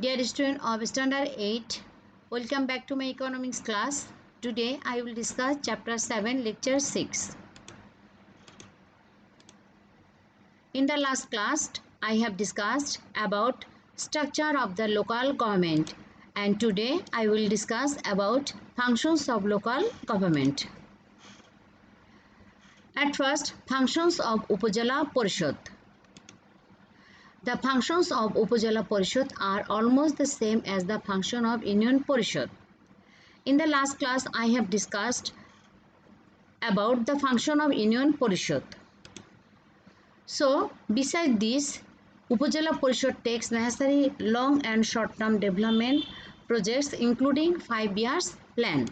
Dear student of Standard 8, welcome back to my economics class. Today I will discuss chapter 7, lecture 6. In the last class, I have discussed about structure of the local government, and today I will discuss about functions of local government. At first, functions of Upazila Parishad. The functions of Upazila Parishad are almost the same as the function of Union Parishad. In the last class, I have discussed about the function of Union Parishad. So, besides this, Upazila Parishad takes necessary long and short-term development projects including 5 years plan.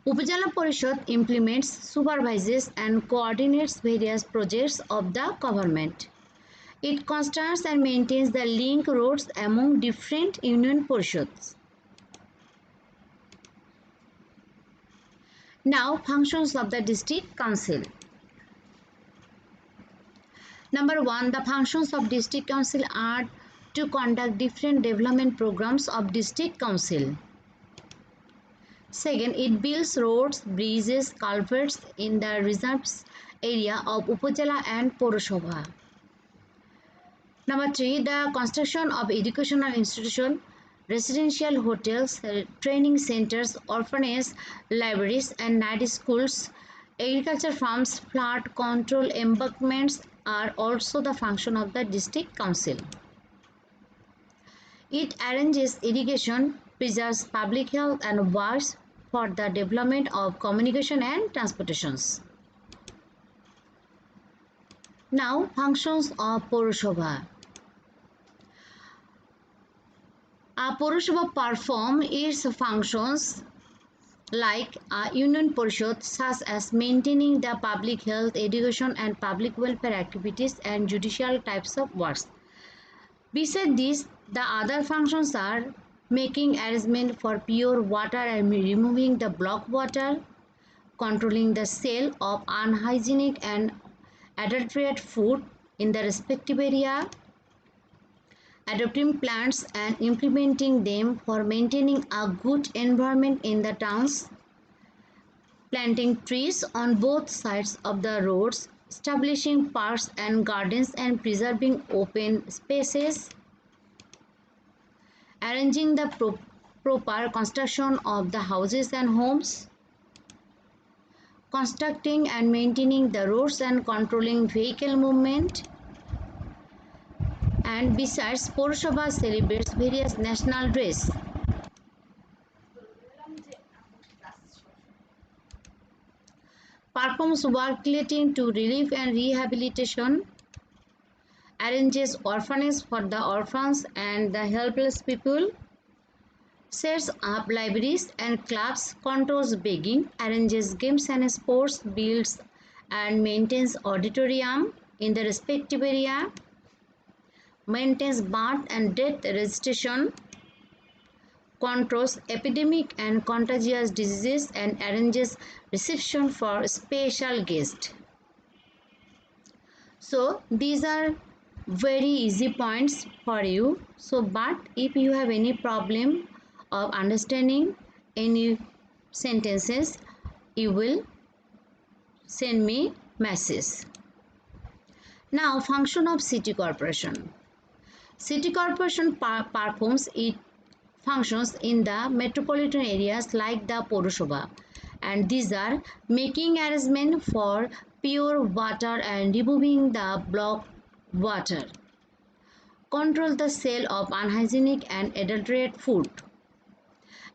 Upazila Parishad implements, supervises and coordinates various projects of the government. It constructs and maintains the link roads among different union parishads. Now, functions of the district council. Number 1, the functions of district council are to conduct different development programs of district council. Second, it builds roads, bridges, culverts in the reserves area of Upazila and Purashobha. Number 3, the construction of educational institutions, residential hotels, training centers, orphanages, libraries and night schools, agriculture farms, flood control embankments are also the function of the district council. It arranges irrigation, preserves public health and works for the development of communication and transportations. Now, functions of Purashobha. Purashobha perform its functions like a union parishad, such as maintaining the public health, education and public welfare activities and judicial types of works. Besides this, the other functions are making arrangement for pure water and removing the blocked water, controlling the sale of unhygienic and adulterated food in the respective area, adopting plans and implementing them for maintaining a good environment in the towns, planting trees on both sides of the roads, establishing parks and gardens and preserving open spaces, arranging the proper construction of the houses and homes, constructing and maintaining the roads and controlling vehicle movement. And besides, Purashobha celebrates various national days. Performs work relating to relief and rehabilitation, arranges orphanages for the orphans and the helpless people, sets up libraries and clubs, controls begging, arranges games and sports, builds and maintains auditorium in the respective area, maintains birth and death registration, controls epidemic and contagious diseases and arranges reception for special guests. So these are very easy points for you. So but if you have any problem of understanding any sentences, you will send me message. Now, function of city corporation. City corporation performs its functions in the metropolitan areas like the Purashobha, and these are making arrangement for pure water and removing the blocked water, control the sale of unhygienic and adulterated food,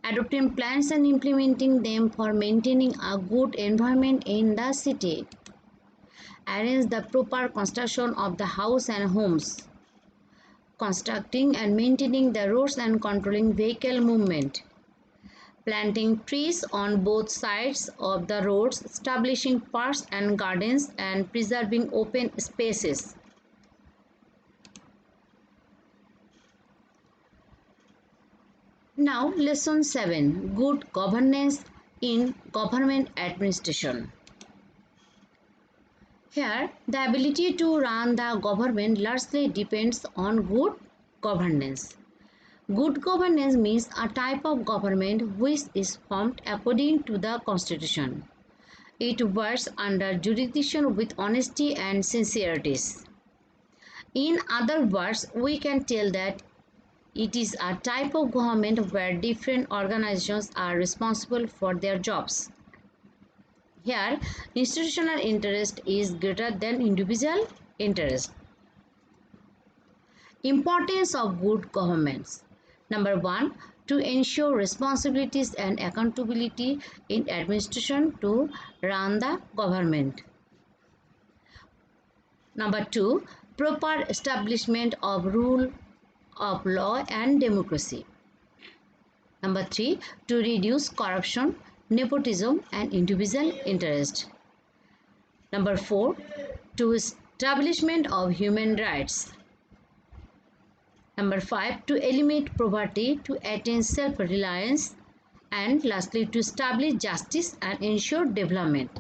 adopting plans and implementing them for maintaining a good environment in the city, arrange the proper construction of the house and homes, constructing and maintaining the roads and controlling vehicle movement, planting trees on both sides of the roads, establishing parks and gardens and preserving open spaces. Now, lesson 7, good governance in government administration. Here, the ability to run the government largely depends on good governance. Good governance means a type of government which is formed according to the constitution. It works under jurisdiction with honesty and sincerity. In other words, we can tell that it is a type of government where different organizations are responsible for their jobs. Here, institutional interest is greater than individual interest. Importance of good governments. Number 1, to ensure responsibilities and accountability in administration to run the government. Number 2, proper establishment of rule of law and democracy. Number 3, to reduce corruption, nepotism and individual interest. Number 4, to establishment of human rights. Number 5, to eliminate poverty, to attain self-reliance, and lastly, to establish justice and ensure development.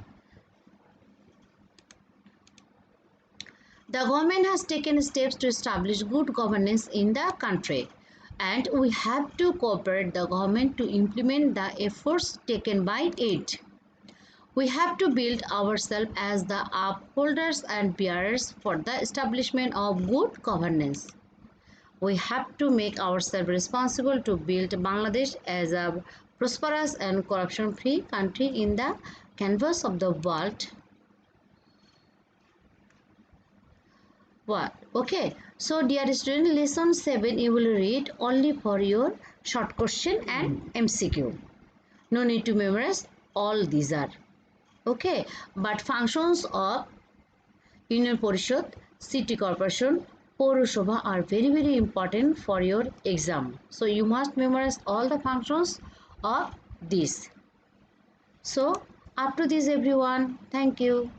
The government has taken steps to establish good governance in the country, and we have to cooperate the government to implement the efforts taken by it. We have to build ourselves as the upholders and bearers for the establishment of good governance. We have to make ourselves responsible to build Bangladesh as a prosperous and corruption-free country in the canvas of the world. What? Okay. So, dear student, lesson 7 you will read only for your short question and MCQ. No need to memorize. All these are. Okay. But functions of Union Parishad, City Corporation, Pauro Shobha are very important for your exam. So you must memorize all the functions of this. So up to this everyone. Thank you.